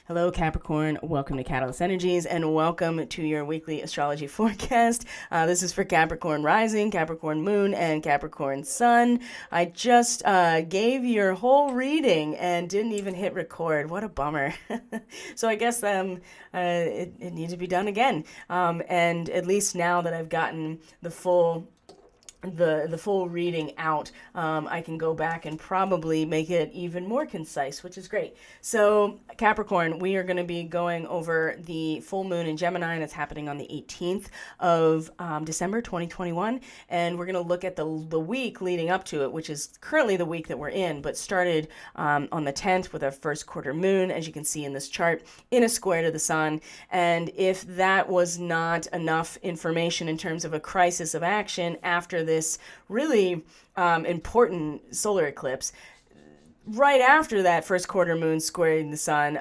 Hello, Capricorn. Welcome to Catalyst Energies and welcome to your weekly astrology forecast. This is for Capricorn Rising, Capricorn Moon, and Capricorn Sun. I just gave your whole reading and didn't even hit record. What a bummer. So I guess it needs to be done again. And at least now that I've gotten the full reading out, I can go back and probably make it even more concise, which is great. So Capricorn, we are going to be going over the full moon in Gemini, and it's happening on the 18th of December 2021, and we're going to look at the week leading up to it, which is currently the week that we're in, but started on the 10th with our first quarter moon, as you can see in this chart, in a square to the sun. And if that was not enough information in terms of a crisis of action after this really important solar eclipse, right after that first quarter moon squaring the sun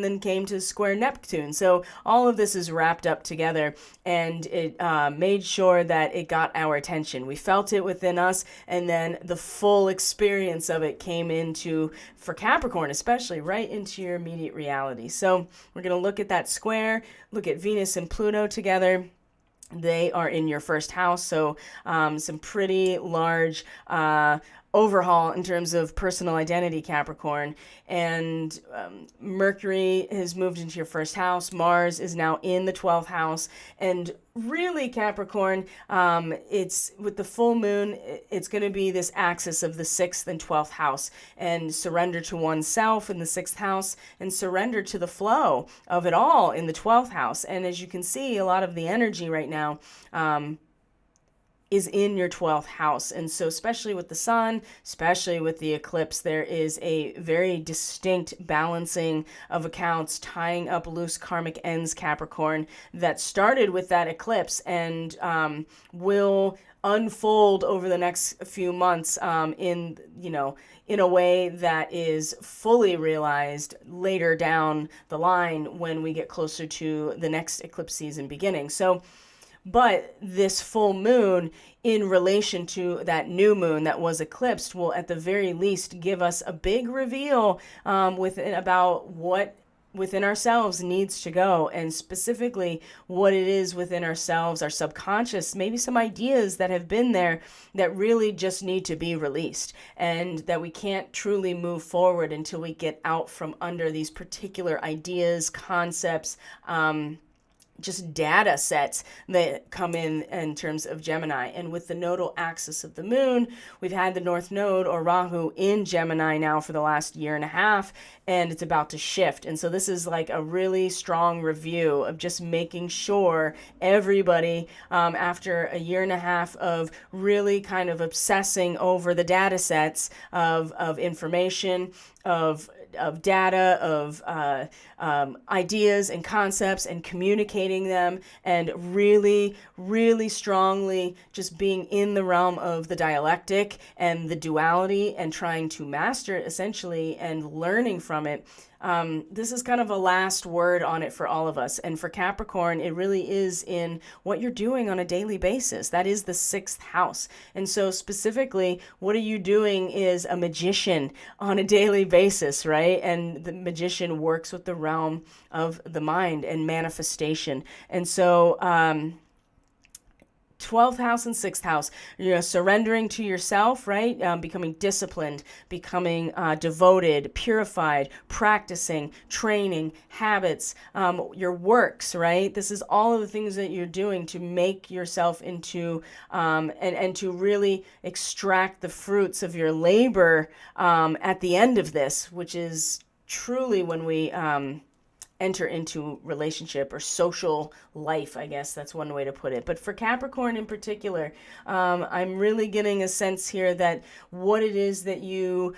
then came to square Neptune. So all of this is wrapped up together, and it made sure that it got our attention. We felt it within us, and then the full experience of it came into, for Capricorn especially, right into your immediate reality. So we're going to look at that square, look at Venus and Pluto together. They are in your first house, so some pretty large overhaul in terms of personal identity, Capricorn. And Mercury has moved into your first house. Mars is now in the 12th house. And really, Capricorn, it's with the full moon, it's going to be this axis of the 6th and 12th house, and surrender to oneself in the 6th house, and surrender to the flow of it all in the 12th house. And as you can see, a lot of the energy right now is in your 12th house. And so especially with the sun, especially with the eclipse, there is a very distinct balancing of accounts, tying up loose karmic ends, Capricorn, that started with that eclipse and will unfold over the next few months in a way that is fully realized later down the line when we get closer to the next eclipse season beginning. But this full moon in relation to that new moon that was eclipsed will at the very least give us a big reveal about what within ourselves needs to go, and specifically what it is within ourselves, our subconscious, maybe some ideas that have been there that really just need to be released, and that we can't truly move forward until we get out from under these particular ideas, concepts, just data sets that come in terms of Gemini. And with the nodal axis of the moon, we've had the North Node, or Rahu, in Gemini now for the last year and a half, and it's about to shift. And so this is like a really strong review of just making sure everybody, after a year and a half of really kind of obsessing over the data sets of information, of data, of ideas and concepts, and communicating them, and really, really strongly just being in the realm of the dialectic and the duality and trying to master it essentially and learning from it. This is kind of a last word on it for all of us. And for Capricorn, it really is in what you're doing on a daily basis. That is the 6th house. And so specifically, what are you doing is a magician on a daily basis, right? And the magician works with the realm of the mind and manifestation. And so, 12th house and 6th house, surrendering to yourself, right? Becoming disciplined, becoming devoted, purified, practicing, training, habits, your works, right? This is all of the things that you're doing to make yourself into, and to really extract the fruits of your labor at the end of this, which is truly when we enter into relationship or social life, I guess that's one way to put it. But for Capricorn in particular, I'm really getting a sense here that what it is that you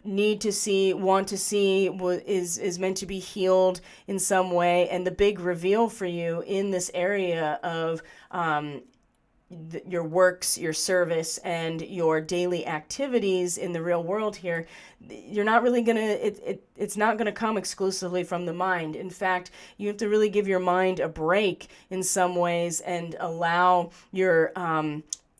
need to see, want to see, is meant to be healed in some way. And the big reveal for you in this area of your works, your service, and your daily activities in the real world here, you're not really it's not gonna come exclusively from the mind. In fact, you have to really give your mind a break in some ways and allow your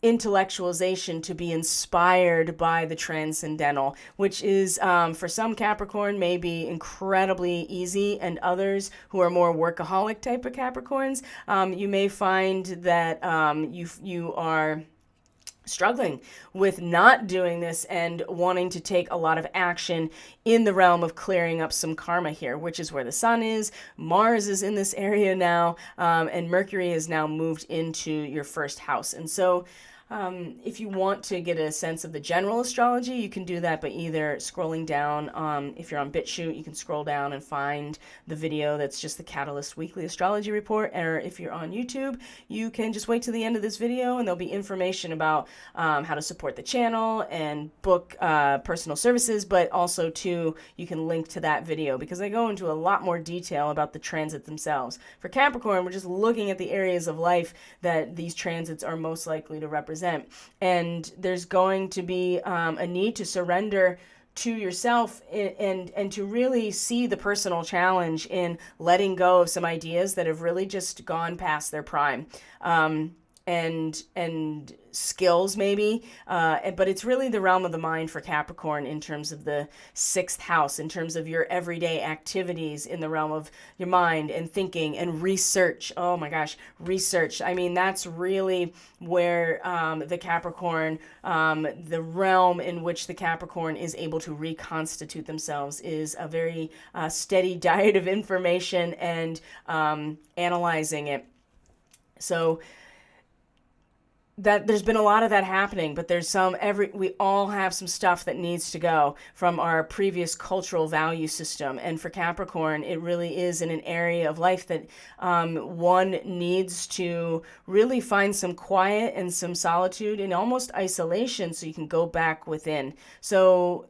intellectualization to be inspired by the transcendental, which is for some Capricorn may be incredibly easy, and others who are more workaholic type of Capricorns, you may find that you are struggling with not doing this and wanting to take a lot of action in the realm of clearing up some karma here, which is where the sun is. Mars is in this area now, and Mercury has now moved into your first house. And so if you want to get a sense of the general astrology, you can do that by either scrolling down. If you're on BitChute, you can scroll down and find the video that's just the Catalyst Weekly Astrology Report. Or if you're on YouTube, you can just wait to the end of this video and there'll be information about how to support the channel and book personal services, but also too, you can link to that video because I go into a lot more detail about the transits themselves. For Capricorn, we're just looking at the areas of life that these transits are most likely to represent. And there's going to be a need to surrender to yourself and to really see the personal challenge in letting go of some ideas that have really just gone past their prime. And skills maybe, but it's really the realm of the mind for Capricorn in terms of the 6th house, in terms of your everyday activities in the realm of your mind and thinking and research. Oh my gosh, research. I mean, that's really where the Capricorn, the realm in which the Capricorn is able to reconstitute themselves is a very steady diet of information and analyzing it. So that there's been a lot of that happening, but there's we all have some stuff that needs to go from our previous cultural value system. And for Capricorn, it really is in an area of life that one needs to really find some quiet and some solitude and almost isolation so you can go back within. So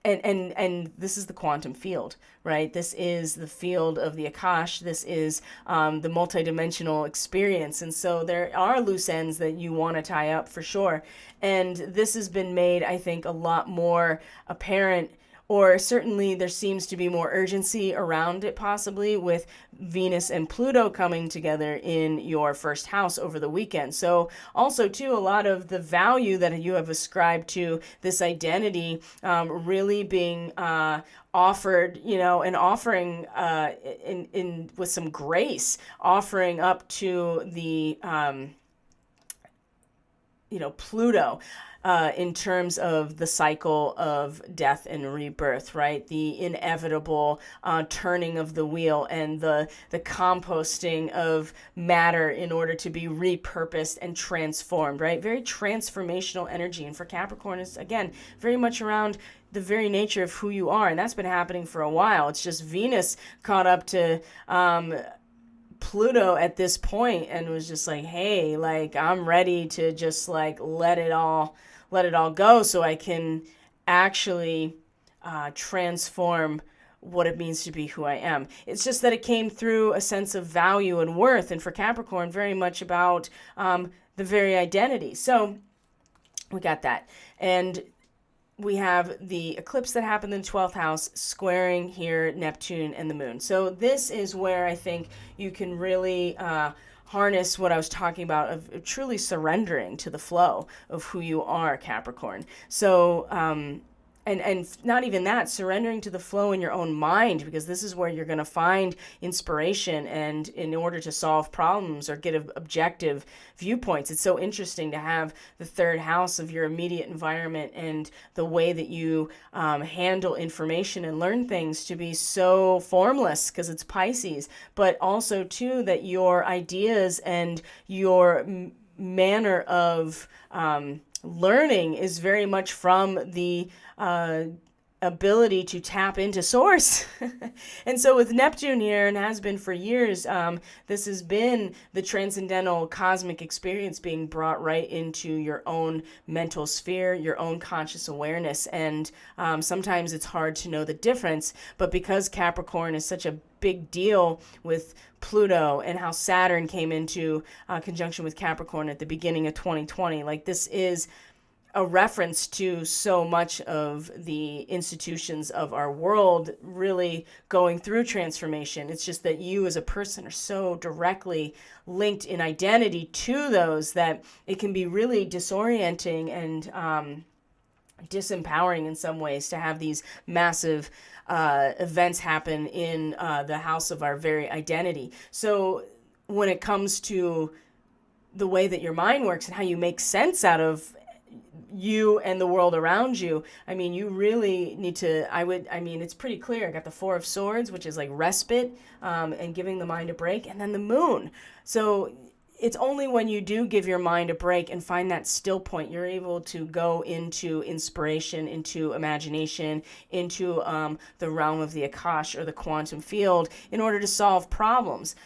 and this is the quantum field, right? This is the field of the Akash. This is the multidimensional experience. And so there are loose ends that you want to tie up for sure. And this has been made, I think, a lot more apparent, or certainly there seems to be more urgency around it, possibly with Venus and Pluto coming together in your first house over the weekend. So also too, a lot of the value that you have ascribed to this identity really being offered, and offering in with some grace, offering up to the Pluto. In terms of the cycle of death and rebirth, right? The inevitable turning of the wheel and the composting of matter in order to be repurposed and transformed, right? Very transformational energy. And for Capricorn, it's, again, very much around the very nature of who you are. And that's been happening for a while. It's just Venus caught up to Pluto at this point and was just like, hey, like, I'm ready to just like let it all go so I can actually transform what it means to be who I am. It's just that it came through a sense of value and worth, and for Capricorn, very much about the very identity. So we got that. And we have the eclipse that happened in the 12th house squaring here Neptune and the moon. So this is where I think you can really harness what I was talking about of truly surrendering to the flow of who you are, Capricorn. So, and not even that, surrendering to the flow in your own mind, because this is where you're going to find inspiration and in order to solve problems or get objective viewpoints. It's so interesting to have the 3rd house of your immediate environment and the way that you handle information and learn things to be so formless because it's Pisces, but also too that your ideas and your manner of learning is very much from the ability to tap into source. And so with Neptune here, and has been for years, this has been the transcendental cosmic experience being brought right into your own mental sphere, your own conscious awareness. And sometimes it's hard to know the difference, but because Capricorn is such a big deal with Pluto and how Saturn came into conjunction with Capricorn at the beginning of 2020, like this is a reference to so much of the institutions of our world really going through transformation. It's just that you as a person are so directly linked in identity to those that it can be really disorienting and disempowering in some ways to have these massive events happen in the house of our very identity. So when it comes to the way that your mind works and how you make sense out of you and the world around you, I mean, you really need to, it's pretty clear. I got the Four of Swords, which is like respite and giving the mind a break, and then the moon. So it's only when you do give your mind a break and find that still point, you're able to go into inspiration, into imagination, into the realm of the Akash or the quantum field in order to solve problems.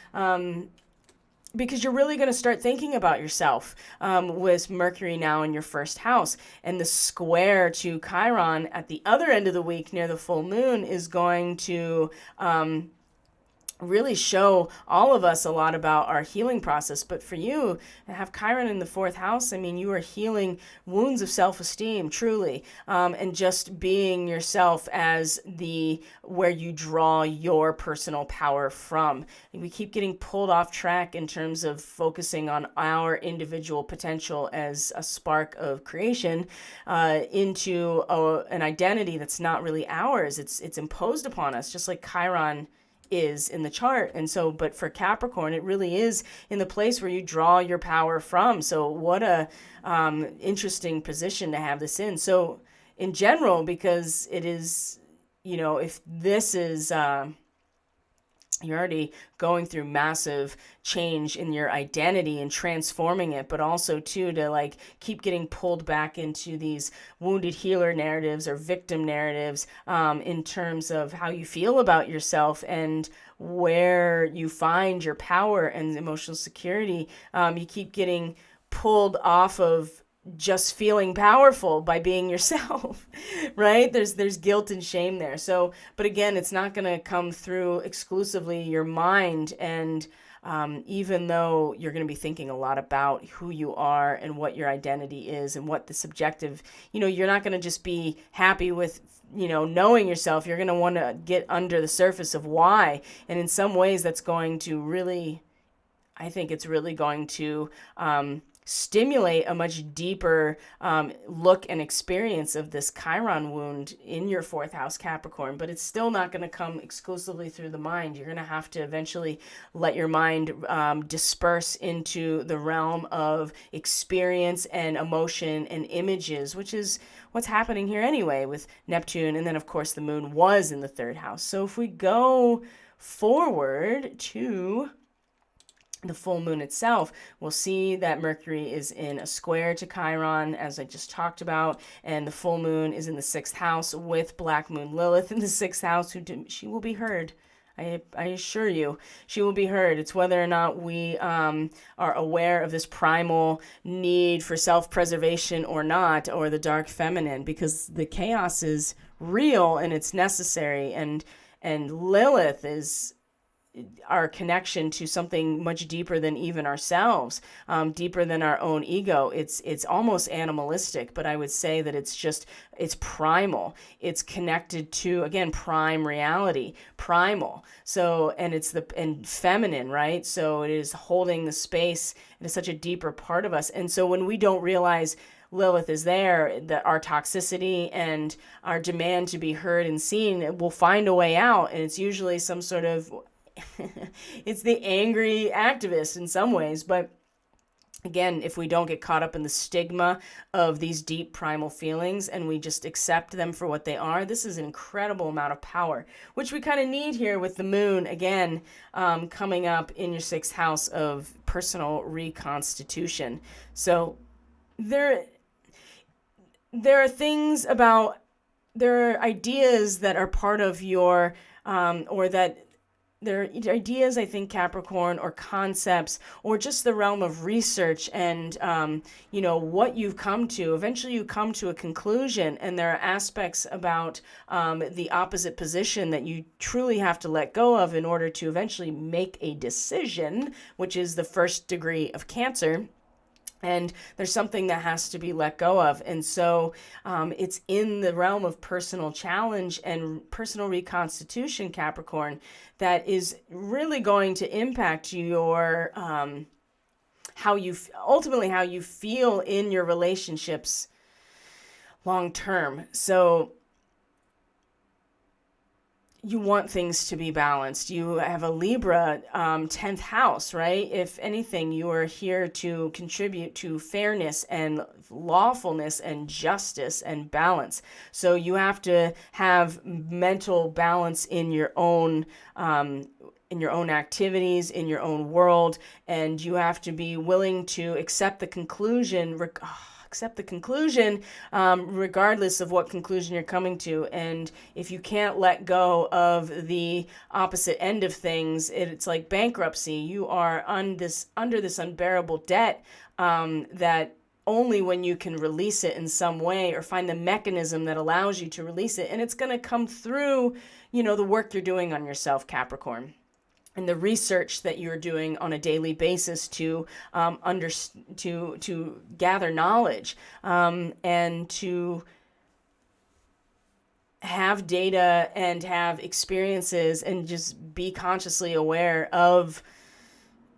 Because you're really going to start thinking about yourself with Mercury now in your first house. And the square to Chiron at the other end of the week near the full moon is going to really show all of us a lot about our healing process. But for you to have Chiron in the fourth house, I mean, you are healing wounds of self-esteem, truly, and just being yourself as where you draw your personal power from. And we keep getting pulled off track in terms of focusing on our individual potential as a spark of creation into an identity that's not really ours. It's imposed upon us, just like Chiron is in the chart. And so, but for Capricorn, it really is in the place where you draw your power from. So what a interesting position to have this in. So in general, because it is, if this is, you're already going through massive change in your identity and transforming it, but also too to like keep getting pulled back into these wounded healer narratives or victim narratives in terms of how you feel about yourself and where you find your power and emotional security. You keep getting pulled off of just feeling powerful by being yourself, right? There's guilt and shame there. So, but again, it's not going to come through exclusively your mind. And even though you're going to be thinking a lot about who you are and what your identity is and what the subjective, you're not going to just be happy with, knowing yourself. You're going to want to get under the surface of why. And in some ways that's going to really, I think it's really going to, stimulate a much deeper look and experience of this Chiron wound in your fourth house Capricorn, but it's still not going to come exclusively through the mind. You're going to have to eventually let your mind disperse into the realm of experience and emotion and images, which is what's happening here anyway with Neptune. And then of course the moon was in the third house. So if we go forward to the full moon itself, we'll see that Mercury is in a square to Chiron, as I just talked about, and the full moon is in the sixth house with Black Moon Lilith in the sixth house. She will be heard. I assure you, she will be heard. It's whether or not we are aware of this primal need for self-preservation or not, or the dark feminine, because the chaos is real and it's necessary, and Lilith is our connection to something much deeper than even ourselves, deeper than our own ego. It's almost animalistic, but I would say that it's primal. It's connected to, again, prime reality, primal. So, and and feminine, right? So it is holding the space. It is such a deeper part of us. And so when we don't realize Lilith is there, that our toxicity and our demand to be heard and seen will find a way out. And it's usually some sort of it's the angry activist in some ways, but again, if we don't get caught up in the stigma of these deep primal feelings and we just accept them for what they are, this is an incredible amount of power, which we kind of need here with the moon, again, coming up in your sixth house of personal reconstitution. So there are things about, there are ideas that are part of your, or that there are ideas, I think, Capricorn, or concepts, or just the realm of research and, what you've come to. Eventually you come to a conclusion, and there are aspects about the opposite position that you truly have to let go of in order to eventually make a decision, which is the first degree of Cancer. And there's something that has to be let go of. And so it's in the realm of personal challenge and personal reconstitution, Capricorn, that is really going to impact your ultimately how you feel in your relationships long term. So you want things to be balanced. You have a Libra 10th house, right? If anything, you are here to contribute to fairness and lawfulness and justice and balance. So you have to have mental balance in your own activities, in your own world, and you have to be willing to accept the conclusion regardless of what conclusion you're coming to. And if you can't let go of the opposite end of things, it's like bankruptcy. You are under this unbearable debt that only when you can release it in some way or find the mechanism that allows you to release it. And it's going to come through, the work you're doing on yourself, Capricorn, and the research that you're doing on a daily basis to to gather knowledge and to have data and have experiences and just be consciously aware of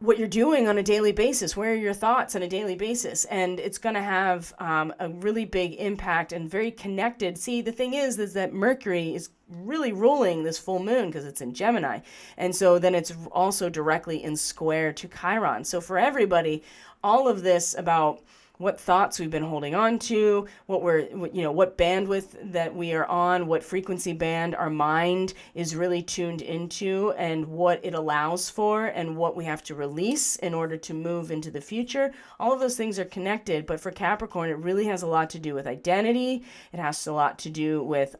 what you're doing on a daily basis. Where are your thoughts on a daily basis? And it's going to have a really big impact and very connected. See, the thing is that Mercury is really ruling this full moon because it's in Gemini. And so then it's also directly in square to Chiron. So for everybody, all of this about what thoughts we've been holding on to, what bandwidth that we are on, what frequency band our mind is really tuned into, and what it allows for, and what we have to release in order to move into the future. All of those things are connected, but for Capricorn, it really has a lot to do with identity. It has a lot to do with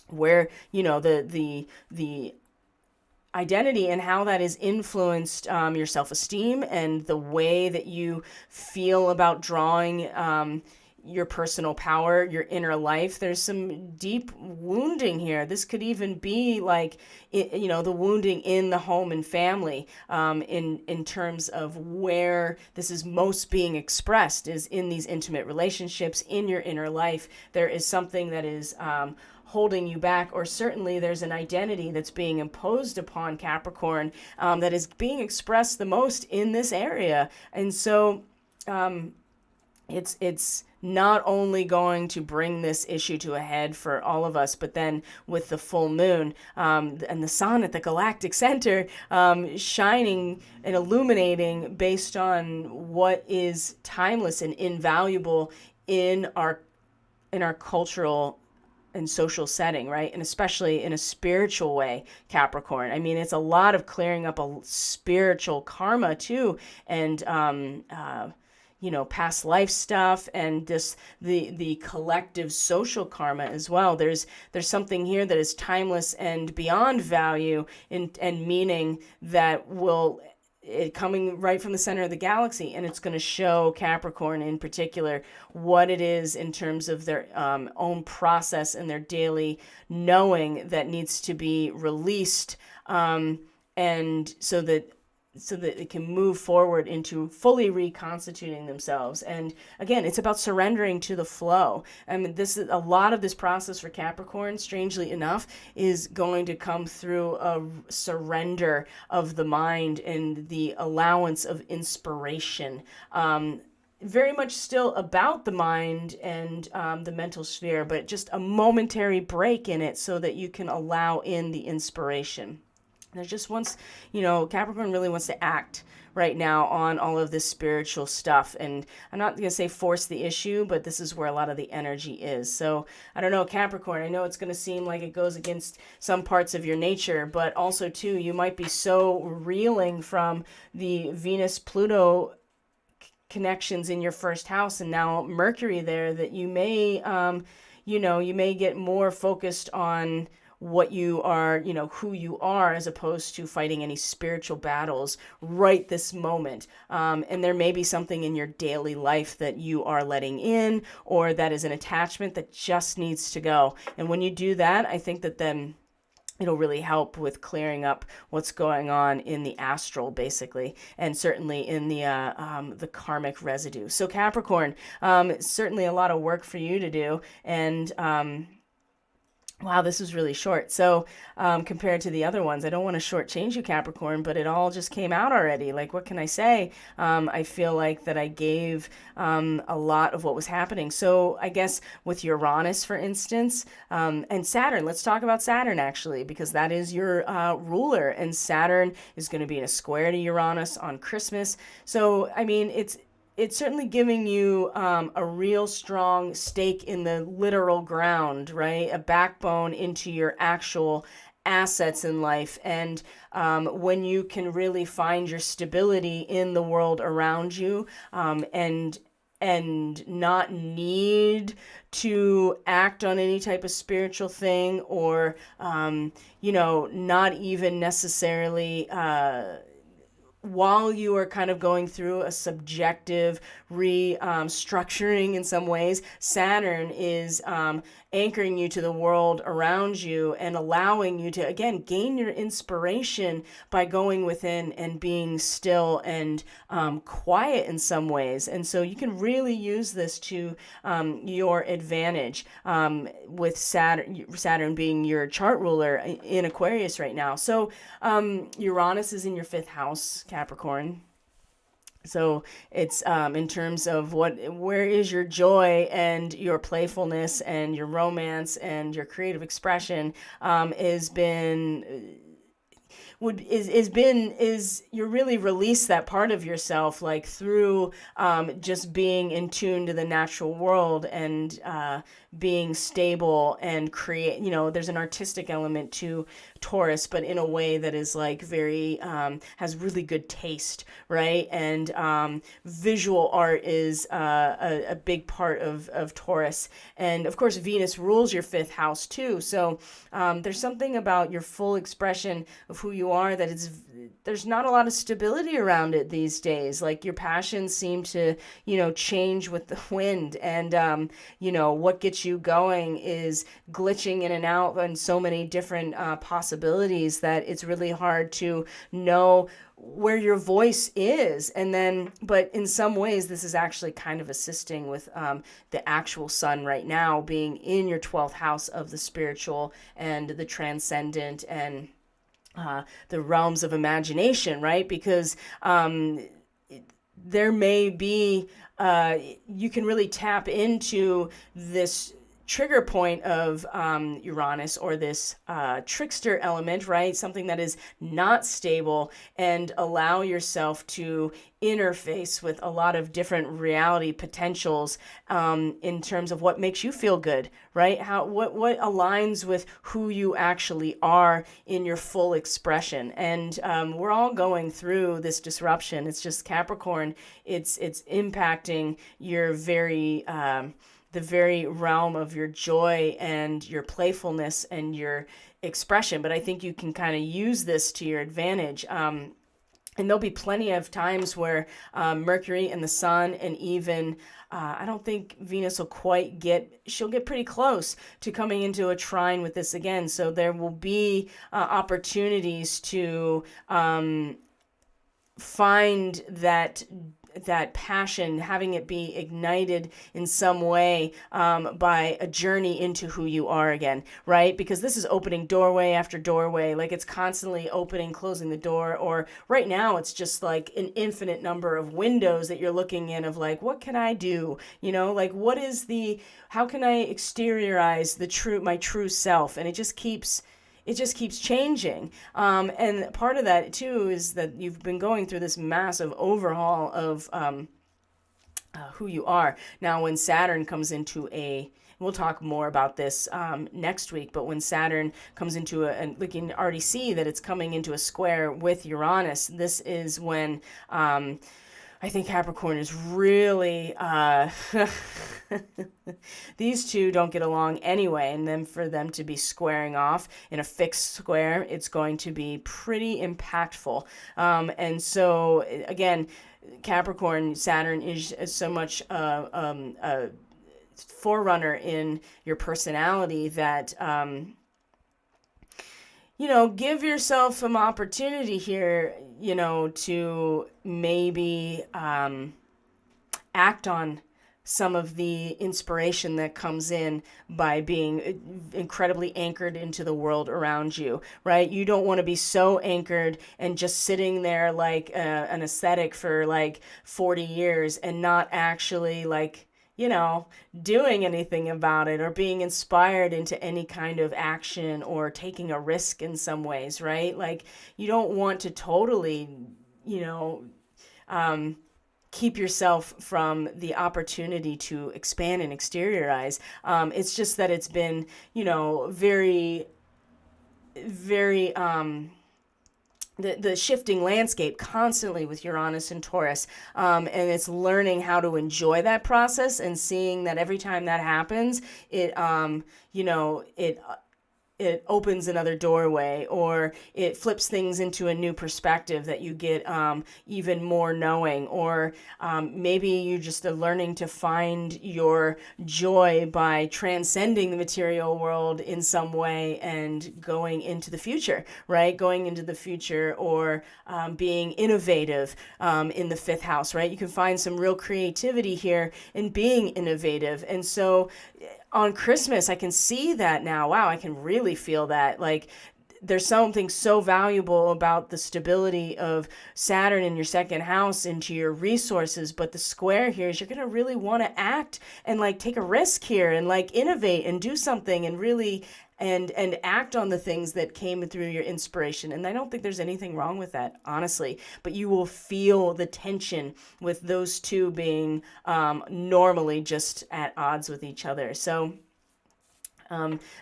where, the identity and how that has influenced your self-esteem and the way that you feel about drawing your personal power, your inner life. There's some deep wounding here. This could even be like, the wounding in the home and family in terms of where this is most being expressed is in these intimate relationships, in your inner life. There is something that is holding you back, or certainly there's an identity that's being imposed upon Capricorn that is being expressed the most in this area. And so it's not only going to bring this issue to a head for all of us, but then with the full moon and the sun at the galactic center shining and illuminating based on what is timeless and invaluable in our cultural and social setting, right? And especially in a spiritual way, Capricorn. I mean, it's a lot of clearing up a spiritual karma too, and past life stuff, and this the collective social karma as well. There's something here that is timeless and beyond value and meaning that will coming right from the center of the galaxy, and it's going to show Capricorn in particular what it is in terms of their own process and their daily knowing that needs to be released, and so that it can move forward into fully reconstituting themselves. And again, it's about surrendering to the flow. I mean, this is a lot of this process for Capricorn, strangely enough, is going to come through a surrender of the mind and the allowance of inspiration. Very much still about the mind and the mental sphere, but just a momentary break in it so that you can allow in the inspiration. There's just Capricorn really wants to act right now on all of this spiritual stuff. And I'm not going to say force the issue, but this is where a lot of the energy is. So I don't know, Capricorn, I know it's going to seem like it goes against some parts of your nature, but also too, you might be so reeling from the Venus-Pluto connections in your first house and now Mercury there that you may, you may get more focused on what you are, who you are, as opposed to fighting any spiritual battles right this moment. And there may be something in your daily life that you are letting in, or that is an attachment that just needs to go. And when you do that, I think that then it'll really help with clearing up what's going on in the astral, basically, and certainly in the karmic residue. So Capricorn, certainly a lot of work for you to do, and wow, this was really short. So, compared to the other ones, I don't want to shortchange you, Capricorn, but it all just came out already. Like, what can I say? I feel like that I gave a lot of what was happening. So, I guess with Uranus, for instance, and Saturn, let's talk about Saturn actually, because that is your ruler, and Saturn is going to be in a square to Uranus on Christmas. So, I mean, it's certainly giving you a real strong stake in the literal ground, right? A backbone into your actual assets in life. And when you can really find your stability in the world around you, and not need to act on any type of spiritual thing, or not even necessarily while you are kind of going through a subjective restructuring in some ways, Saturn is anchoring you to the world around you and allowing you to, again, gain your inspiration by going within and being still and quiet in some ways. And so you can really use this to your advantage, with Saturn being your chart ruler in Aquarius right now. So Uranus is in your 5th house, Capricorn. So it's in terms of where is your joy and your playfulness and your romance and your creative expression, is you really release that part of yourself, like through just being in tune to the natural world and being stable and create, there's an artistic element to Taurus, but in a way that is like very, has really good taste, right? And visual art is a big part of Taurus. And of course, Venus rules your 5th house too. So there's something about your full expression of who you are that there's not a lot of stability around it these days. Like your passions seem to, change with the wind, and what gets you going is glitching in and out on so many different possibilities that it's really hard to know where your voice is. And then, but in some ways, this is actually kind of assisting with the actual sun right now being in your 12th house of the spiritual and the transcendent and the realms of imagination, right? Because there may be, you can really tap into this trigger point of Uranus, or this trickster element, right? Something that is not stable, and allow yourself to interface with a lot of different reality potentials in terms of what makes you feel good, right? What aligns with who you actually are in your full expression. And we're all going through this disruption. It's just Capricorn. It's impacting your the very realm of your joy and your playfulness and your expression. But I think you can kind of use this to your advantage. And there'll be plenty of times where Mercury and the sun, and even I don't think Venus will quite she'll get pretty close to coming into a trine with this again. So there will be opportunities to find that passion, having it be ignited in some way by a journey into who you are again, right? Because this is opening doorway after doorway. Like, it's constantly opening, closing the door. Or right now, it's just like an infinite number of windows that you're looking in of like, what can I do? Like, how can I exteriorize my true self? And it just keeps changing. And part of that too is that you've been going through this massive overhaul of who you are. Now, when Saturn comes into we'll talk more about this next week, but when Saturn comes into and we can already see that it's coming into a square with Uranus, this is when I think Capricorn is really, these two don't get along anyway, and then for them to be squaring off in a fixed square, it's going to be pretty impactful. And so, again, Capricorn, Saturn is so much a forerunner in your personality that give yourself some opportunity here, to maybe act on some of the inspiration that comes in by being incredibly anchored into the world around you, right? You don't want to be so anchored and just sitting there like an ascetic for like 40 years and not actually like, doing anything about it or being inspired into any kind of action or taking a risk in some ways, right? Like you don't want to totally, keep yourself from the opportunity to expand and exteriorize. It's just that it's been, very, very, the shifting landscape constantly with Uranus and Taurus. And it's learning how to enjoy that process and seeing that every time that happens, it opens another doorway, or it flips things into a new perspective that you get even more knowing, or maybe you just are learning to find your joy by transcending the material world in some way and going into the future, right? Going into the future, or being innovative in the fifth house, right? You can find some real creativity here in being innovative. And so on Christmas, I can see that now. Wow, I can really feel that. Like there's something so valuable about the stability of Saturn in your second house into your resources. But the square here is you're going to really want to act and like take a risk here and like innovate and do something and really and act on the things that came through your inspiration. And I don't think there's anything wrong with that, honestly, but you will feel the tension with those two being normally just at odds with each other. So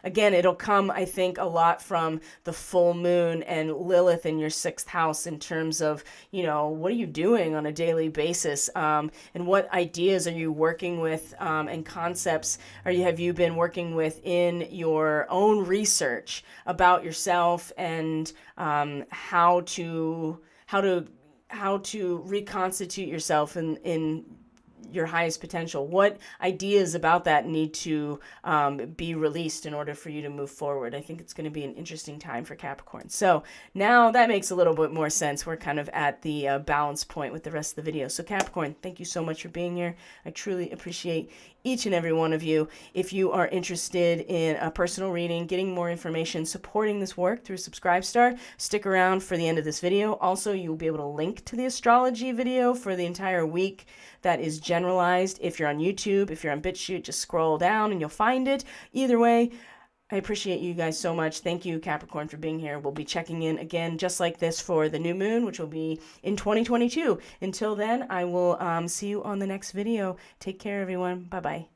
again, it'll come, I think, a lot from the full moon and Lilith in your sixth house in terms of, what are you doing on a daily basis? And what ideas are you working with and concepts have you been working with in your own research about yourself and how to reconstitute yourself in your highest potential? What ideas about that need to be released in order for you to move forward? I think it's going to be an interesting time for Capricorn. So now that makes a little bit more sense. We're kind of at the balance point with the rest of the video. So Capricorn, thank you so much for being here. I truly appreciate each and every one of you. If you are interested in a personal reading, getting more information, supporting this work through Subscribestar, stick around for the end of this video. Also, you'll be able to link to the astrology video for the entire week that is generalized. If you're on YouTube, if you're on BitChute, just scroll down and you'll find it. Either way, I appreciate you guys so much. Thank you, Capricorn, for being here. We'll be checking in again just like this for the new moon, which will be in 2022. Until then, I will see you on the next video. Take care, everyone. Bye-bye.